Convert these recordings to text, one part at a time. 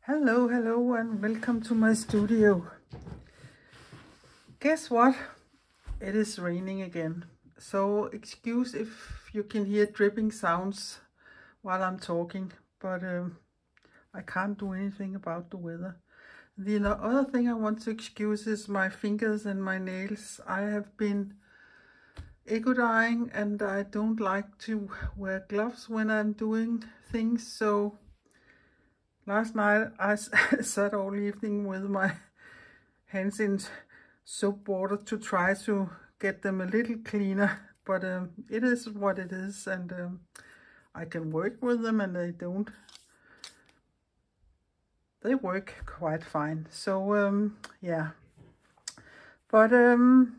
Hello and welcome to my studio. Guess what? It is raining again. So excuse if you can hear dripping sounds while I'm talking, but I can't do anything about the weather. The other thing I want to excuse is my fingers and my nails. I have been eco dyeing and I don't like to wear gloves when I'm doing things, so last night I sat all evening with my hands in soap water to try to get them a little cleaner, but it is what it is, and I can work with them, and they work quite fine. So yeah, but in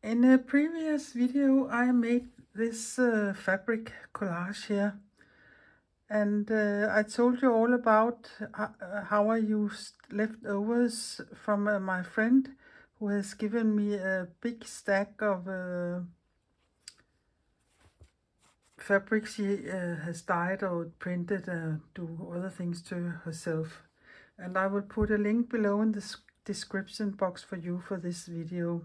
a previous video I made this fabric collage here. And I told you all about how I used leftovers from my friend who has given me a big stack of fabric she has dyed or printed, do other things to herself. And I will put a link below in the description box for you for this video.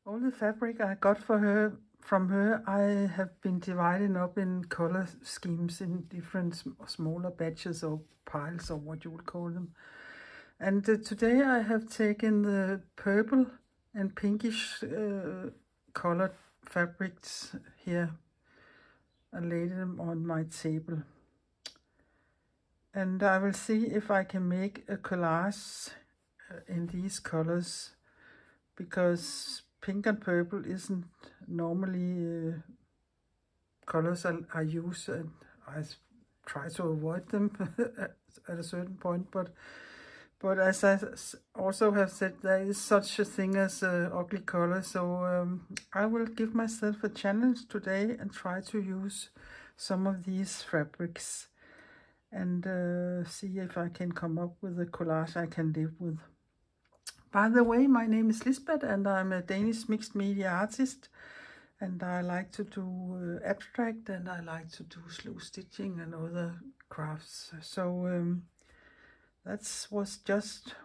All the fabric I got from her, I have been dividing up in color schemes in different smaller batches or piles, or what you would call them. And today I have taken the purple and pinkish colored fabrics here and laid them on my table. And I will see if I can make a collage in these colors, because pink and purple isn't normally colors I use, and I try to avoid them at a certain point, but as I also have said, there is such a thing as ugly color, so I will give myself a challenge today and try to use some of these fabrics and see if I can come up with a collage I can live with. By the way, my name is Lisbeth and I'm a Danish mixed media artist, and I like to do abstract, and I like to do slow stitching and other crafts. So that was just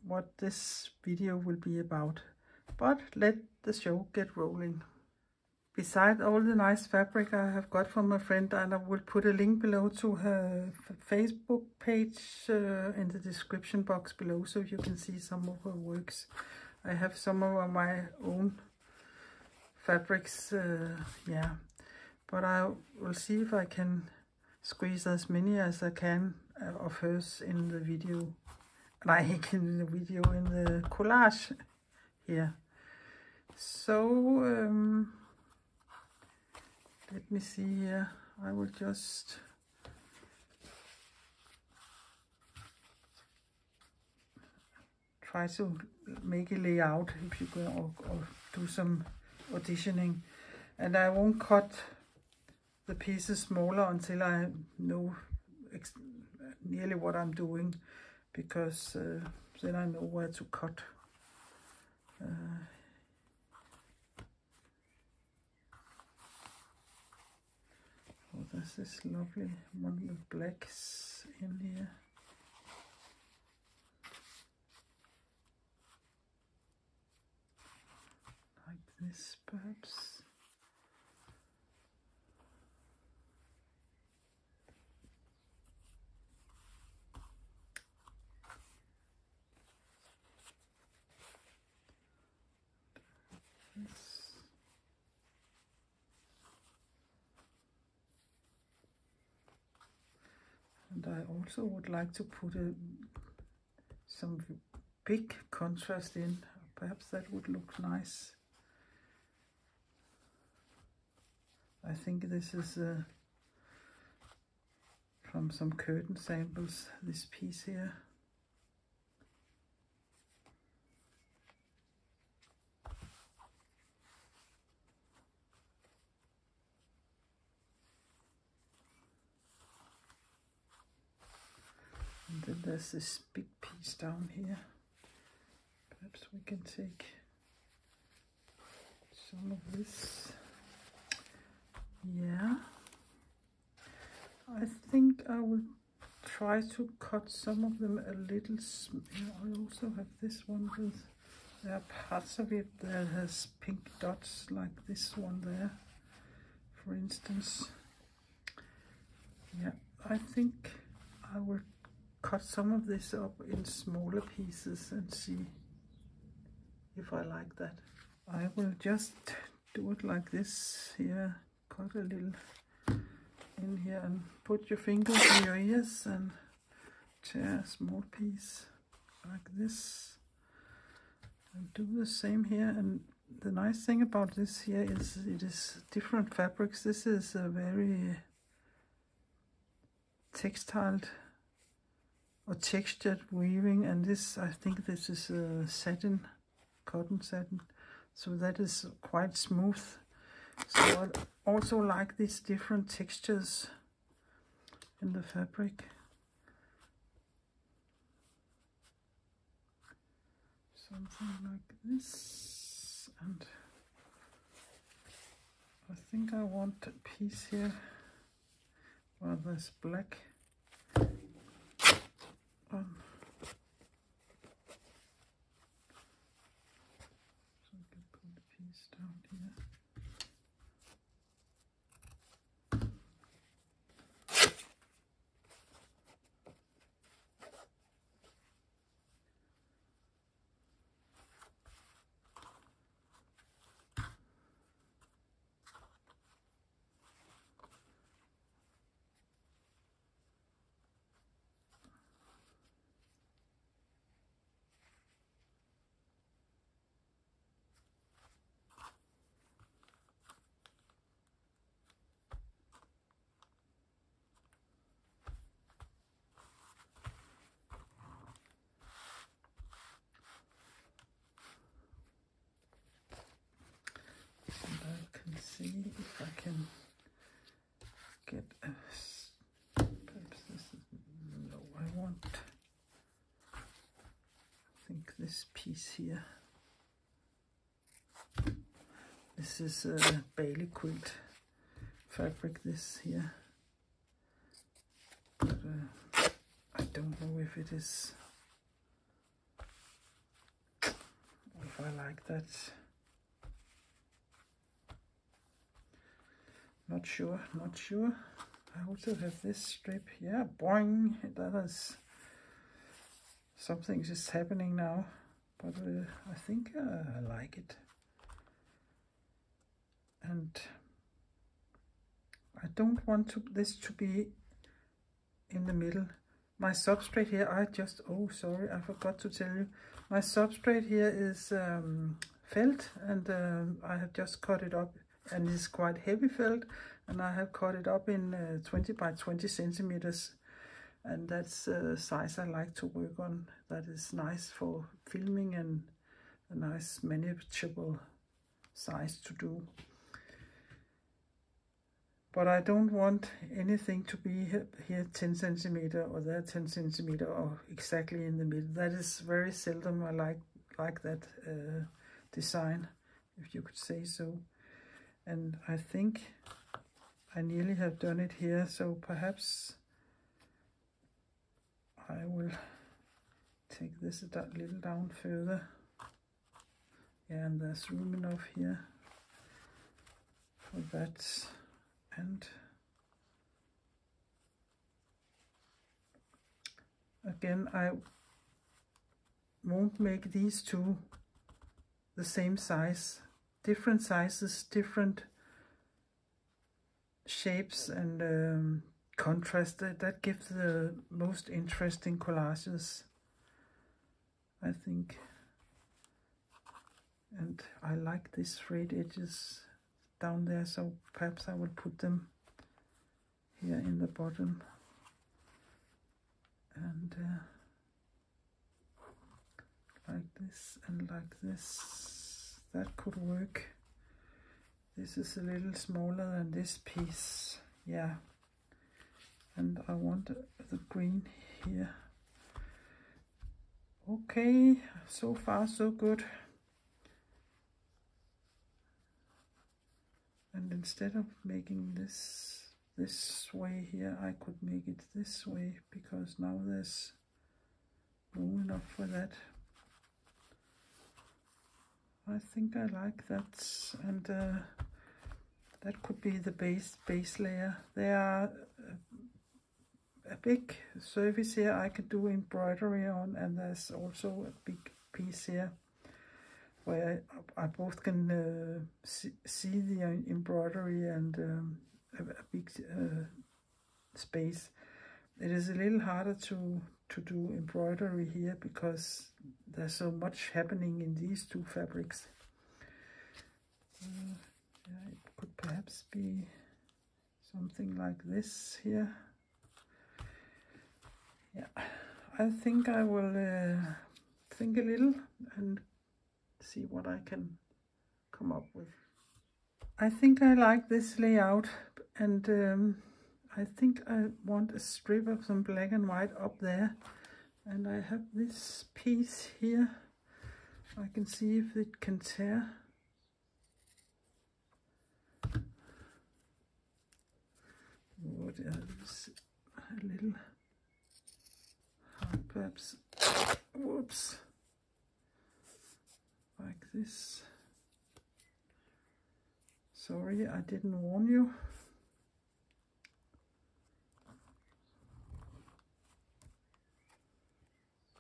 what this video will be about. But let the show get rolling. Beside all the nice fabric I have got from my friend, and I will put a link below to her Facebook page in the description box below, so you can see some of her works. I have some of my own fabrics, yeah, but I will see if I can squeeze as many as I can of hers in the video, like in the collage here. So let me see here. I will just try to make a layout if you go or do some auditioning, and I won't cut the pieces smaller until I know nearly what I'm doing, because then I know where to cut. Oh, there's this lovely one with blacks in here. Like this, perhaps. This. And I also would like to put some big contrast in. Perhaps that would look nice. I think this is from some curtain samples, this piece here. And then there's this big piece down here. Perhaps we can take some of this. Yeah, I think I will try to cut some of them a little. Yeah, I also have this one with, there are parts of it that has pink dots like this one there, for instance. Yeah, I think I will cut some of this up in smaller pieces and see if I like that. I will just do it like this here, cut a little in here and put your fingers in your ears and tear a small piece like this and do the same here. And the nice thing about this here is it is different fabrics. This is a very textiled or textured weaving, and this, I think this is a satin, cotton satin, so that is quite smooth. So I also like these different textures in the fabric. Something like this, and I think I want a piece here where there's black on. So I can put a piece down here. See if I can get a, perhaps this is, no, I want, I think this piece here, this is a Bailey quilt fabric, this here, but I don't know if it is, if I like that. Not sure, not sure. I also have this strip. Yeah, boing. That is something just happening now, but I think I like it. And I don't want this to be in the middle. My substrate here, oh sorry, I forgot to tell you. My substrate here is felt, and I have just cut it up. And it's quite heavy felt, and I have cut it up in 20 by 20 centimeters, and that's the size I like to work on. That is nice for filming and a nice manageable size to do. But I don't want anything to be here 10 centimeter or there 10 centimeter or exactly in the middle. That is very seldom I like that design, if you could say so. And I think I nearly have done it here, so perhaps I will take this a little down further. Yeah, and there's room enough here for that. And again, I won't make these two the same size. Different sizes, different shapes, and contrast. That gives the most interesting collages, I think. And I like these frayed edges down there, so perhaps I will put them here in the bottom. And like this and like this. That could work. This is a little smaller than this piece. Yeah. And I want the green here. Okay, so far so good. And instead of making this way here, I could make it this way, because now there's room enough for that. I think I like that, and that could be the base layer. There are a big surface here I could do embroidery on, and there's also a big piece here where I both can see the embroidery and a big space. It is a little harder to do embroidery here because there's so much happening in these two fabrics. Yeah, it could perhaps be something like this here. Yeah, I think I will think a little and see what I can come up with. I think I like this layout, and I think I want a strip of some black and white up there, and I have this piece here. I can see if it can tear. Oh, there's a little hard, perhaps. Whoops. Like this. Sorry, I didn't warn you.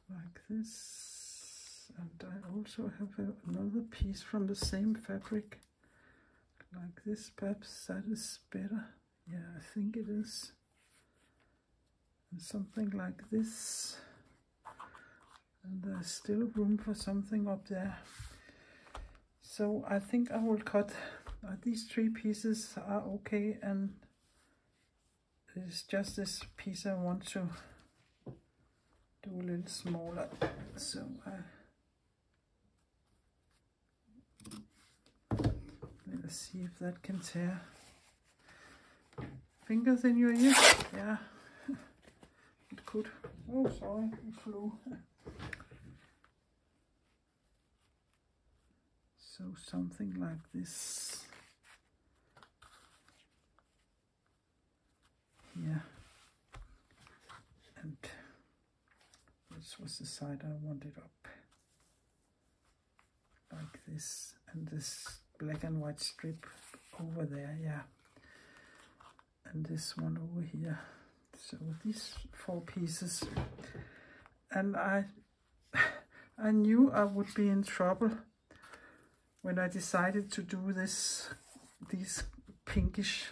Like this. And I also have another piece from the same fabric. Like this, perhaps that is better. Yeah, I think it is. And something like this. And there's still room for something up there. So I think I will cut. These three pieces are okay, and it's just this piece I want to do a little smaller. So let's see if that can tear. Fingers in your ear? Yeah, it could. Oh, sorry, it flew. So something like this. Here. And this was the side I wanted up. Like this. And this black and white strip over there, yeah. And this one over here. So these 4 pieces. And I knew I would be in trouble when I decided to do these pinkish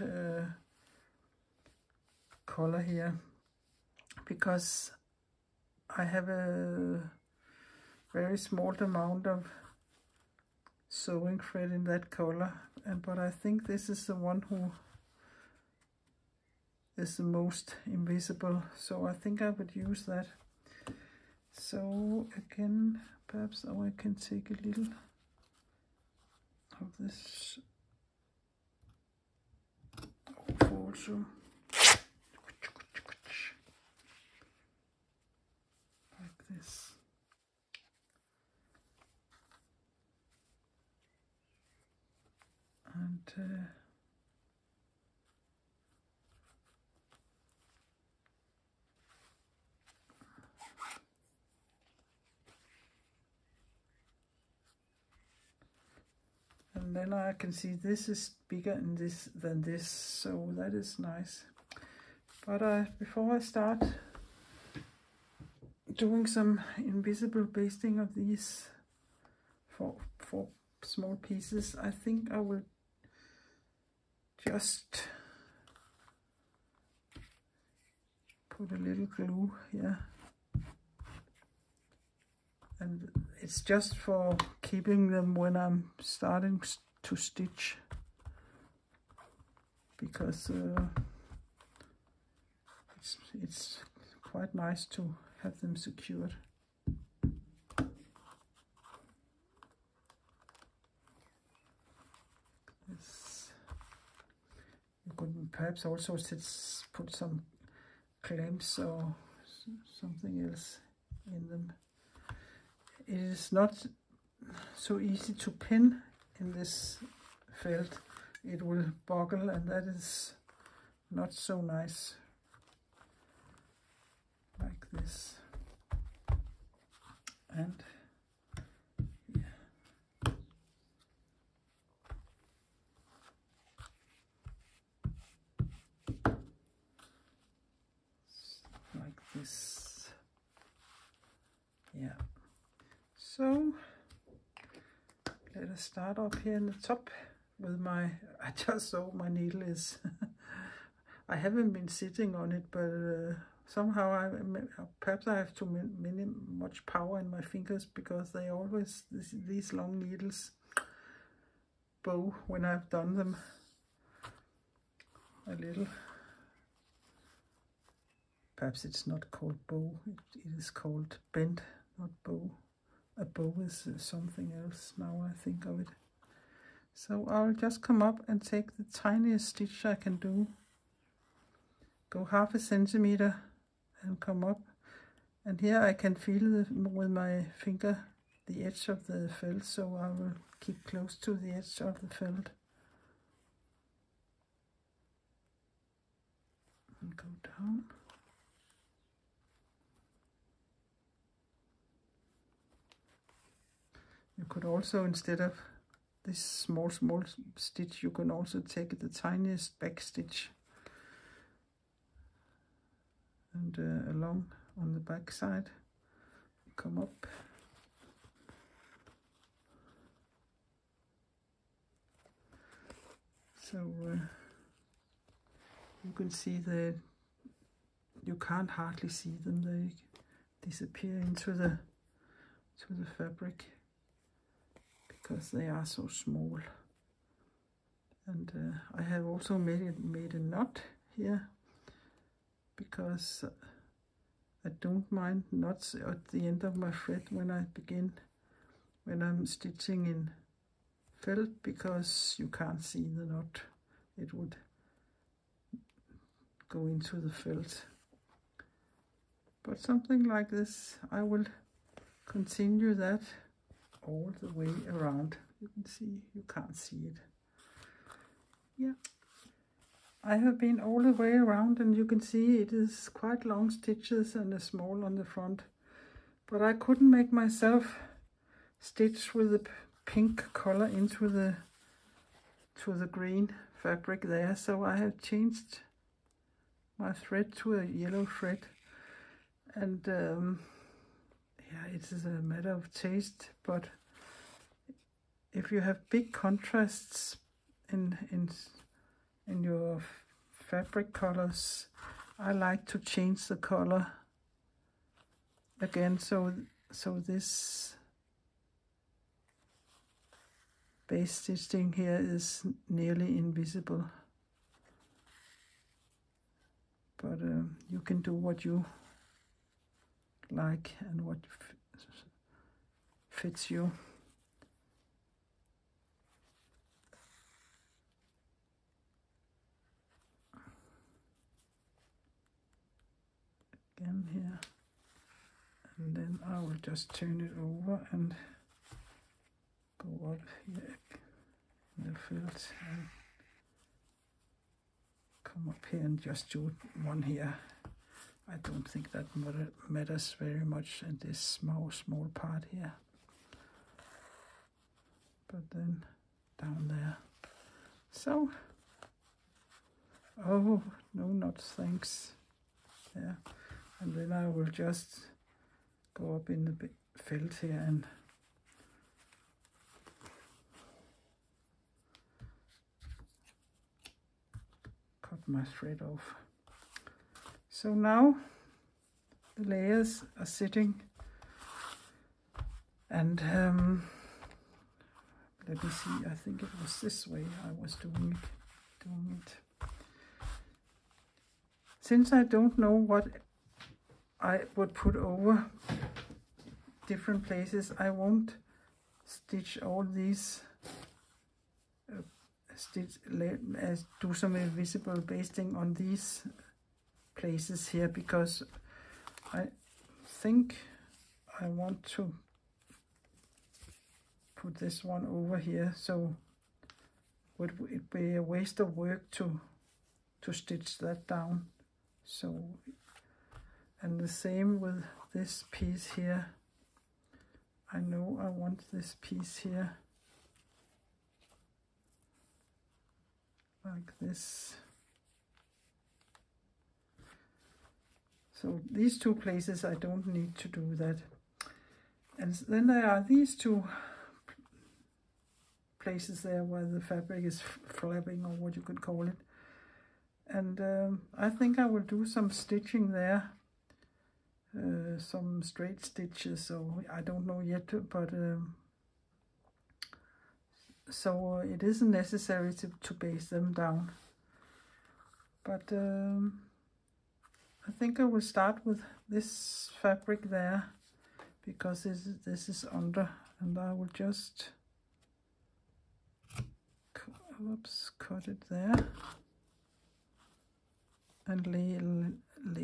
color here, because I have a very small amount of sewing thread in that color, but I think this is the one who is the most invisible, so I think I would use that. So again, perhaps I can take a little of this off also, like this. And then I can see this is bigger than this, so that is nice. But before I start doing some invisible basting of these four small pieces, I think I will just put a little glue here. And it's just for keeping them when I'm starting to stitch, because it's quite nice to have them secured. You could perhaps also put some clamps or something else in them. It is not so easy to pin in this felt. it will buckle, and that is not so nice. Like this. And yeah. Like this. Yeah. So let us start up here in the top with my, I just saw my needle is, I haven't been sitting on it, but somehow perhaps I have too much power in my fingers, because they always, these long needles bow when I've done them a little. Perhaps it's not called bow, it is called bend, not bow. A bow is something else now I think of it. So I'll just come up and take the tiniest stitch I can do. Go 1/2 centimeter and come up. And here I can feel with my finger the edge of the felt, so I will keep close to the edge of the felt. And go down. You could also, instead of this small stitch, you can also take the tiniest back stitch and along on the back side, come up. So you can see that you can't hardly see them, they disappear into the fabric, because they are so small. And I have also made a knot here, because I don't mind knots at the end of my thread when I'm stitching in felt, because you can't see the knot, it would go into the felt. But something like this, I will continue that all the way around. You can see, you can't see it. Yeah, I have been all the way around, and you can see it is quite long stitches and a small on the front. But I couldn't make myself stitch with the pink color into the green fabric there, so I have changed my thread to a yellow thread. And yeah, it is a matter of taste, but if you have big contrasts in your fabric colors, I like to change the color again, so this base stitching here is nearly invisible. But you can do what you like and what fits you. Again here, and then I will just turn it over and go up here in the felt and come up here and just do one here. I don't think that matters very much in this small part here. But then down there. So, oh, no knots, thanks. Yeah, and then I will just go up in the felt here and cut my thread off. So now the layers are sitting, and let me see, I think it was this way I was doing it. Since I don't know what I would put over different places, I won't stitch all these, do some invisible basting on these places here, because I think I want to put this one over here, so would it be a waste of work to stitch that down. So, and the same with this piece here. I know I want this piece here like this. So these two places I don't need to do that. And then there are these two places there where the fabric is flapping, or what you could call it. And I think I will do some stitching there, some straight stitches, so I don't know yet, but so it isn't necessary to baste them down. But I think I will start with this fabric there, because this is under, and I will just cut it there and lay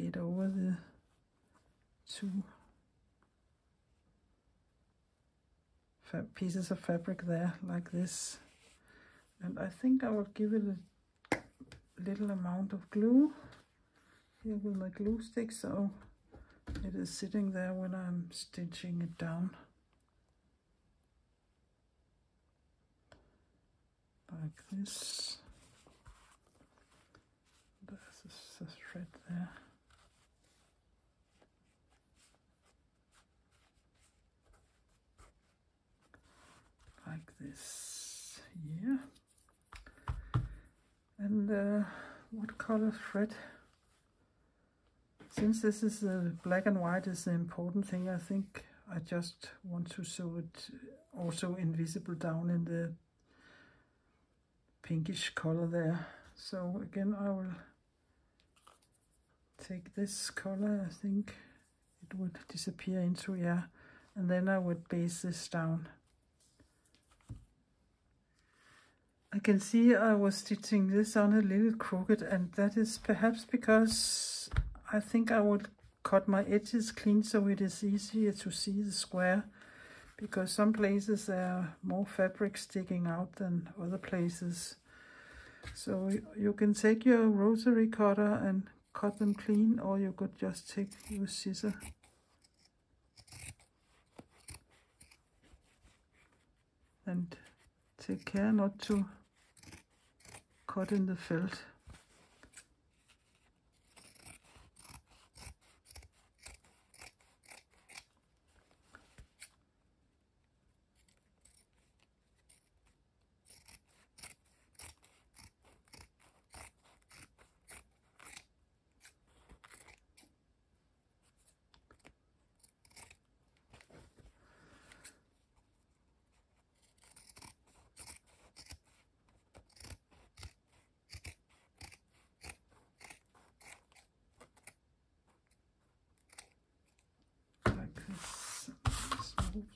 it over the two pieces of fabric there, like this. And I think I will give it a little amount of glue here with my glue stick, so it is sitting there when I'm stitching it down. Like this. There's a thread there. Like this here. And what color thread? Since this is black and white is the important thing, I think I just want to sew it also invisible down in the pinkish color there. So again, I will take this color, I think it would disappear into, yeah, and then I would base this down. I can see I was stitching this on a little crooked, and that is perhaps because I think I would cut my edges clean so it is easier to see the square, because some places there are more fabric sticking out than other places. So you can take your rotary cutter and cut them clean, or you could just take your scissor and take care not to cut in the felt.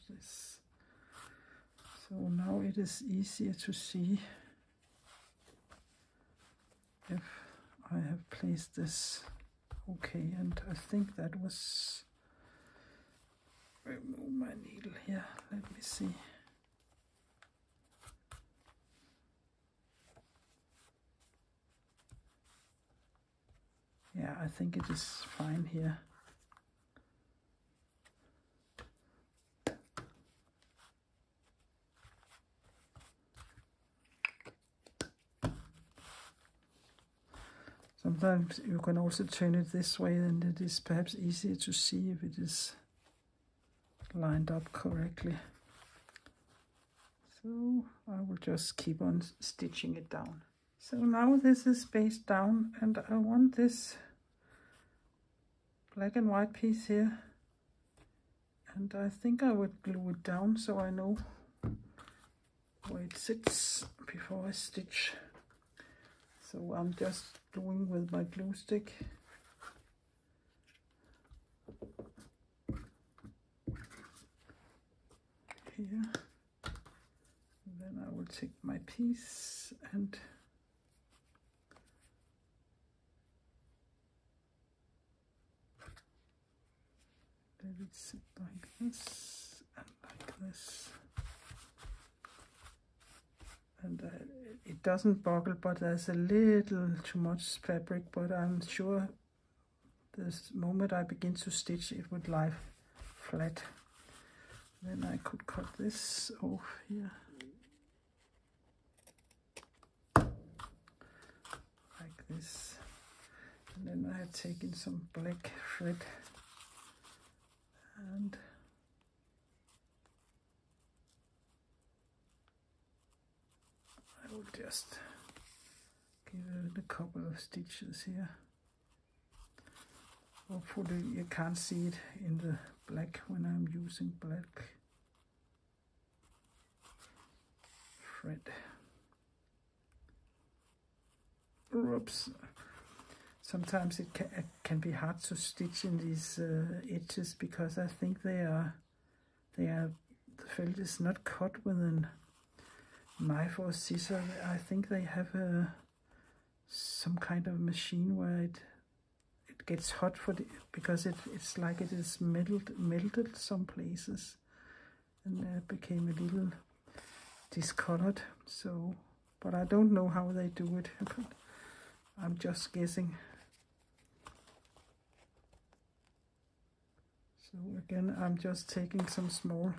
This. So now it is easier to see if I have placed this okay, and I think that was, remove my needle here, let me see. Yeah, I think it is fine here. Sometimes you can also turn it this way, and it is perhaps easier to see if it is lined up correctly. So I will just keep on stitching it down. So now this is based down, and I want this black and white piece here, and I think I would glue it down so I know where it sits before I stitch. So I'm just gluing with my glue stick. Here. And then I will take my piece and let it sit like this and like this. And it doesn't buckle, but there's a little too much fabric, but I'm sure the moment I begin to stitch it would lie flat. Then I could cut this off here. Like this. And then I had taken some black thread and I will just give it a couple of stitches here. Hopefully you can't see it in the black when I'm using black thread. Oops. Sometimes it can be hard to stitch in these edges because I think the felt is not cut with a knife or scissor. I think they have some kind of machine where it gets hot because it's like it is melted some places, and became a little discolored. So, but I don't know how they do it. I'm just guessing. So again, I'm just taking some small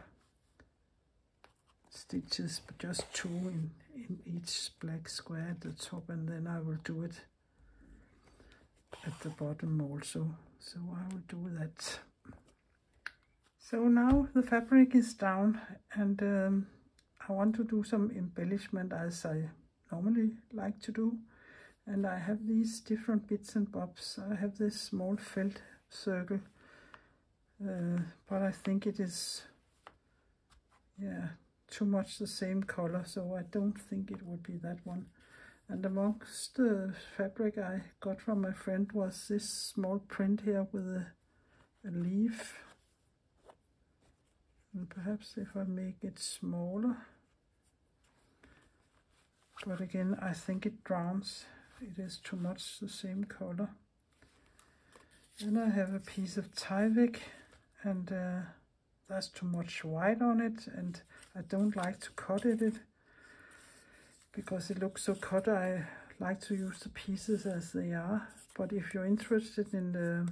stitches, but just 2 in each black square at the top, and then I will do it at the bottom also. So I will do that. So now the fabric is down, and I want to do some embellishment as I normally like to do. And I have these different bits and bobs. I have this small felt circle, but I think it is, yeah, too much the same color, so I don't think it would be that one. And amongst the fabric I got from my friend was this small print here with a leaf. And perhaps if I make it smaller, but again I think it drowns. It is too much the same color. Then I have a piece of Tyvek, and there's too much white on it, and I don't like to cut it because it looks so cut. I like to use the pieces as they are. But if you're interested in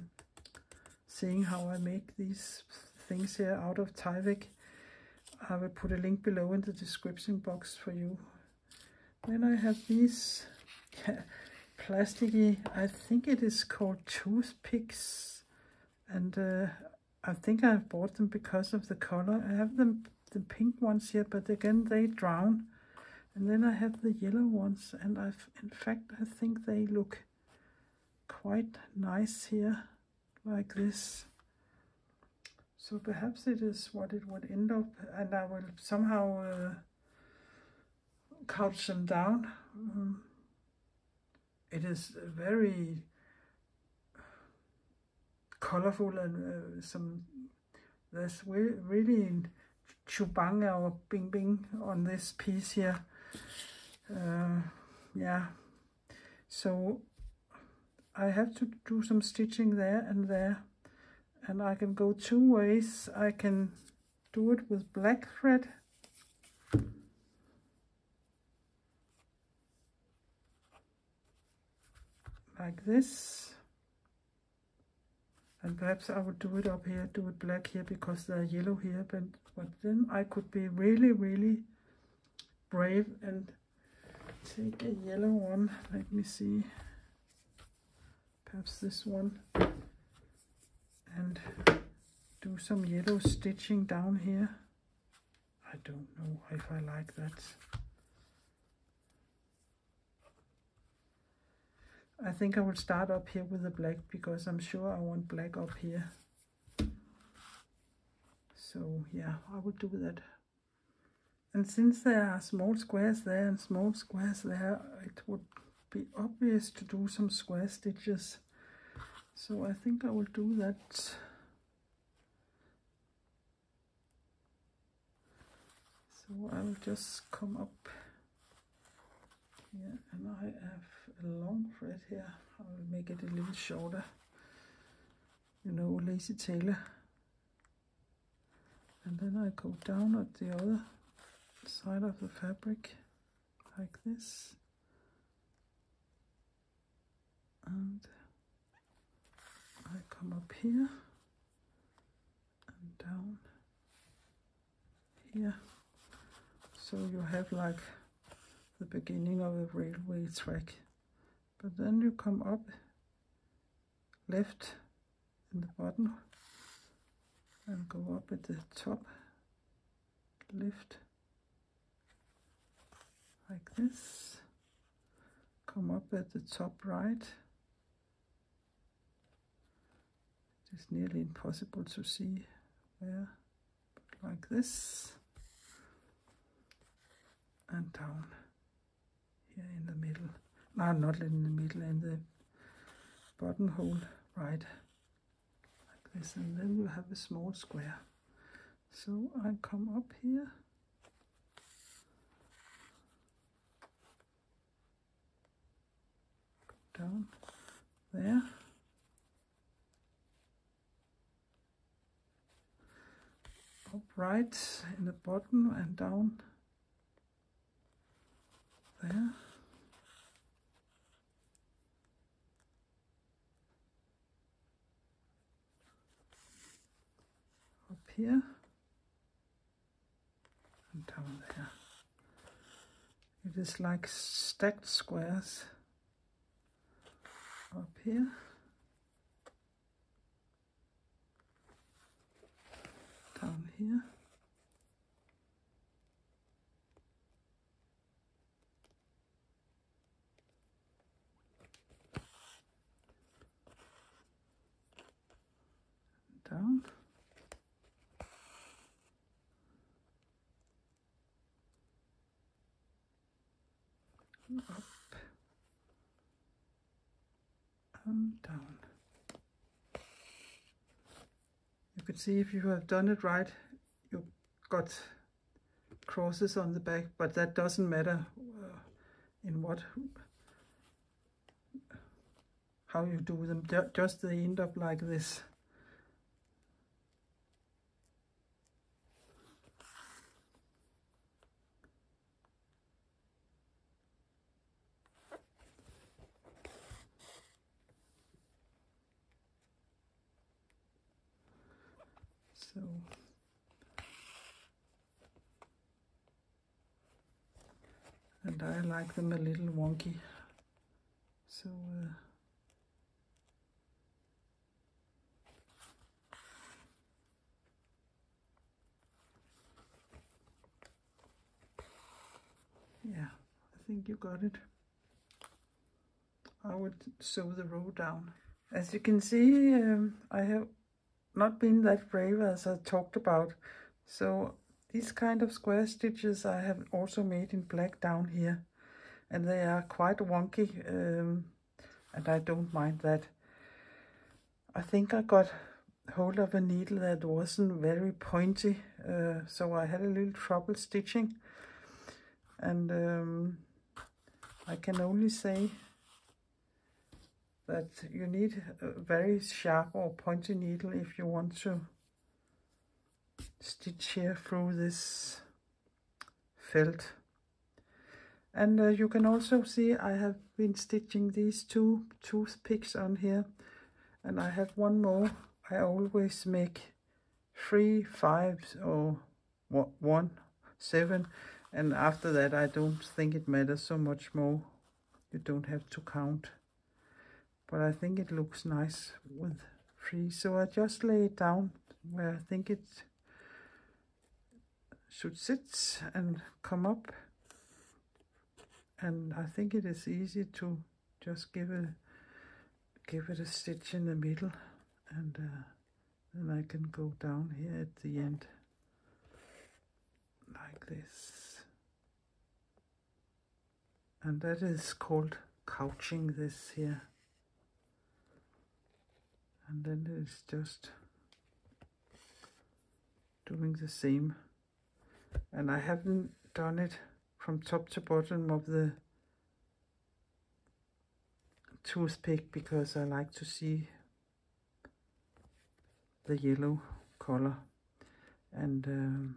seeing how I make these things here out of Tyvek, I will put a link below in the description box for you. Then I have these plasticky, I think it is called toothpicks, and I think I've bought them because of the color. I have the pink ones here, but again they drown. And then I have the yellow ones, and in fact I think they look quite nice here, like this. So perhaps it is what it would end up, and I will somehow couch them down. It is very colorful, and there's really chubang or bing bing on this piece here. Yeah, so I have to do some stitching there, and I can go 2 ways. I can do it with black thread, like this, and perhaps I would do it up here, do it black here because they're yellow here, but then I could be really brave and take a yellow one. Let me see, perhaps this one, and do some yellow stitching down here. I don't know if I like that. I think I will start up here with the black because I'm sure I want black up here. So yeah, I will do that. And since there are small squares there and small squares there, it would be obvious to do some square stitches. So I think I will do that. So I will just come up here, and I have a long thread here. I will make it a little shorter, you know, lazy tailor. And then I go down at the other side of the fabric like this. and I come up here and down here, so you have like the beginning of a railway track. But then you come up left in the bottom and go up at the top left like this, come up at the top right. It's nearly impossible to see where, but like this, and down here in the middle. No, not in the middle, in the buttonhole, right, like this, and then you have a small square. So I come up here, down there, up right in the bottom and down there. Up here and down there. It is like stacked squares. Up here, down here, down, up and down. You can see if you have done it right, you got crosses on the back, but that doesn't matter in what, how you do them, just they end up like this. So and I like them a little wonky, so yeah, I think you got it. I would sew the row down. As you can see, I have not been that brave as I talked about, so these kind of square stitches I have also made in black down here, and they are quite wonky, and I don't mind that. I think I got hold of a needle that wasn't very pointy, so I had a little trouble stitching, and I can only say that you need a very sharp or pointy needle if you want to stitch here through this felt. And you can also see I have been stitching these two toothpicks on here, and I have one more. I always make 3 5s or 1 7, and after that I don't think it matters so much more. You don't have to count, but I think it looks nice with 3, so I just lay it down where I think it should sit and come up, and I think it is easy to just give it a stitch in the middle, and then I can go down here at the end like this, and that is called couching this here. And then it's just doing the same, and I haven't done it from top to bottom of the toothpick because I like to see the yellow color, and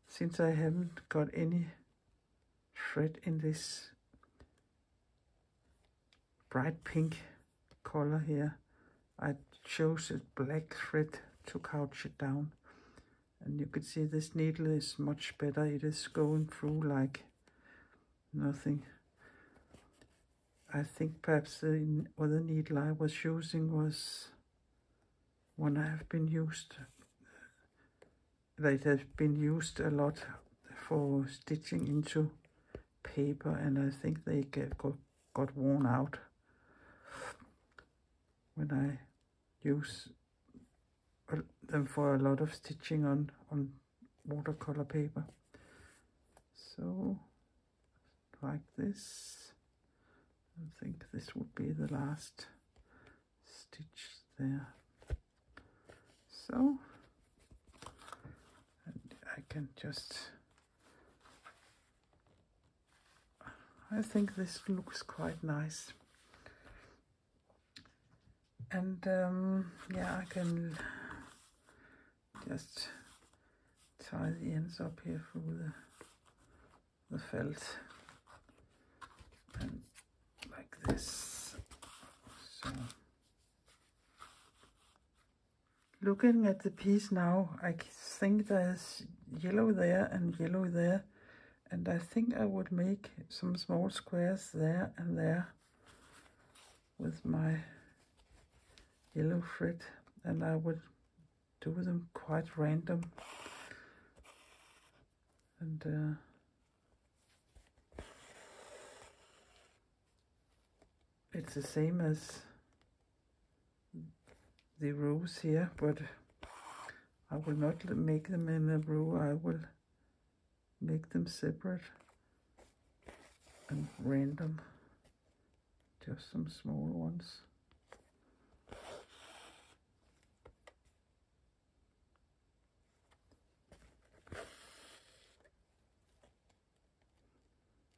since I haven't got any thread in this bright pink color here. I chose a black thread to couch it down, and you can see this needle is much better. It is going through like nothing. I think perhaps the other needle I was using was one I have been used, that has been used a lot for stitching into paper, and I think they got worn out when I use them for a lot of stitching on watercolor paper. So like this, I think this would be the last stitch there. So, and I can just, I think this looks quite nice. And yeah, I can just tie the ends up here through the felt, and like this. So, looking at the piece now, I think there's yellow there and yellow there, and I think I would make some small squares there and there with my yellow thread, and I would do them quite random. And it's the same as the rows here, but I will not make them in a row. I will make them separate and random, just some small ones.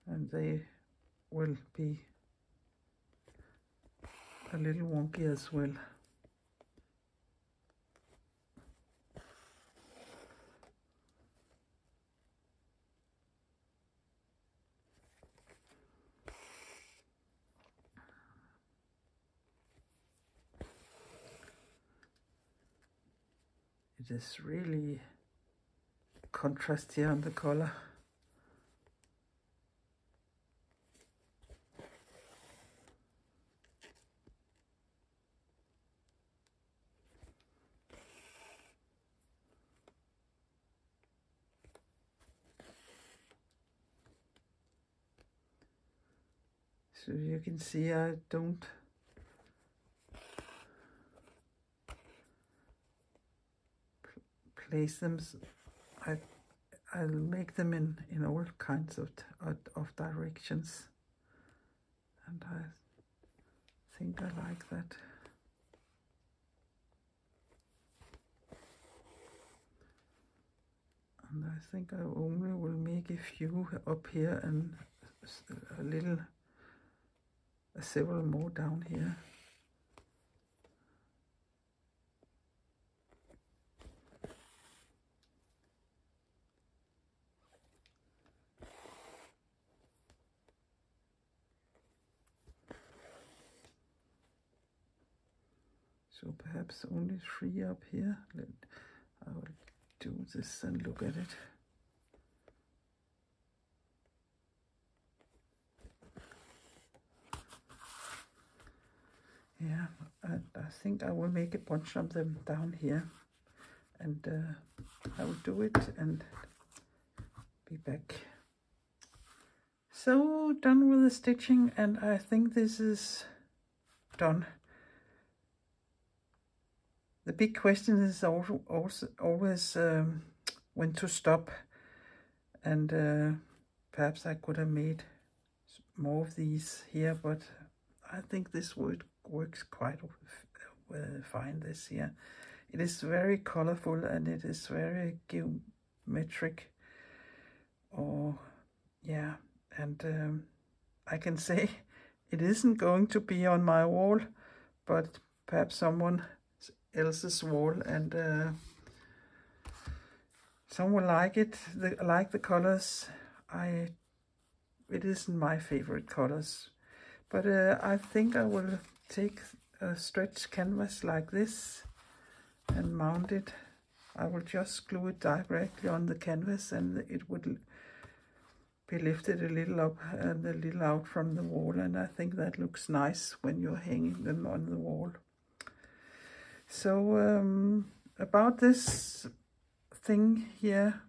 And they will be a little wonky as well. It is really contrast here on the color. So you can see I don't place them. I'll make them in all kinds of directions, and I think I like that. And I think I only will make a few up here and several more down here. So perhaps only 3 up here. I will do this and look at it. Yeah, I think I will make a bunch of them down here, and I will do it and be back. So done with the stitching, and I think this is done. The big question is always when to stop, and perhaps I could have made more of these here, but I think this works quite fine this here. It is very colorful and it is very geometric. Yeah, and I can say it isn't going to be on my wall, but perhaps someone else's wall, and someone like it, like the colors. I it isn't my favorite colors. But I think I will take a stretch canvas like this and mount it. I will just glue it directly on the canvas, and it would be lifted a little up and a little out from the wall, and I think that looks nice when you're hanging them on the wall. So about this thing here,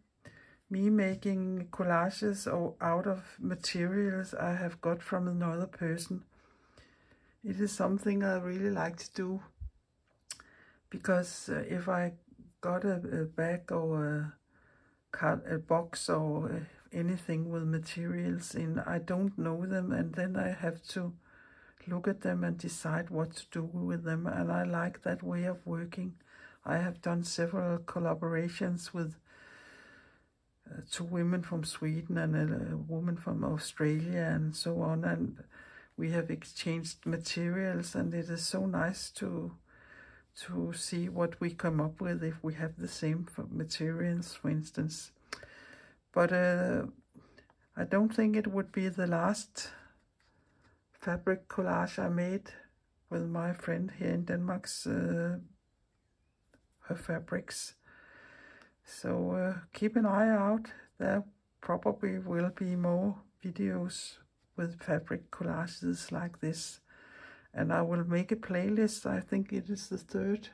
me making collages out of materials I have got from another person, it is something I really like to do, because if I got a bag or a box or anything with materials in, I don't know them, and then I have to look at them and decide what to do with them, and I like that way of working. I have done several collaborations with 2 women from Sweden and a woman from Australia and so on, and we have exchanged materials, and it is so nice to see what we come up with if we have the same materials, for instance. But I don't think it would be the last fabric collage I made with my friend here in Denmark's her fabrics. So keep an eye out. There probably will be more videos with fabric collages like this. And I will make a playlist. I think it is the 3rd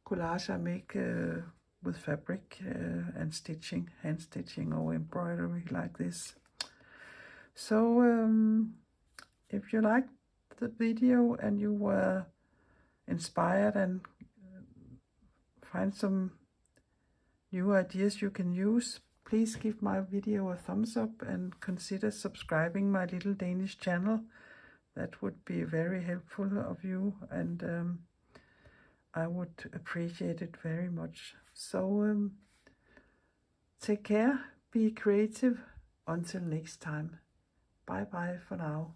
collage I make with fabric and stitching, hand stitching or embroidery like this. So if you liked the video and you were inspired and find some new ideas you can use, please give my video a thumbs up and consider subscribing my little Danish channel. That would be very helpful of you, and I would appreciate it very much. So take care, be creative. Until next time. Bye bye for now.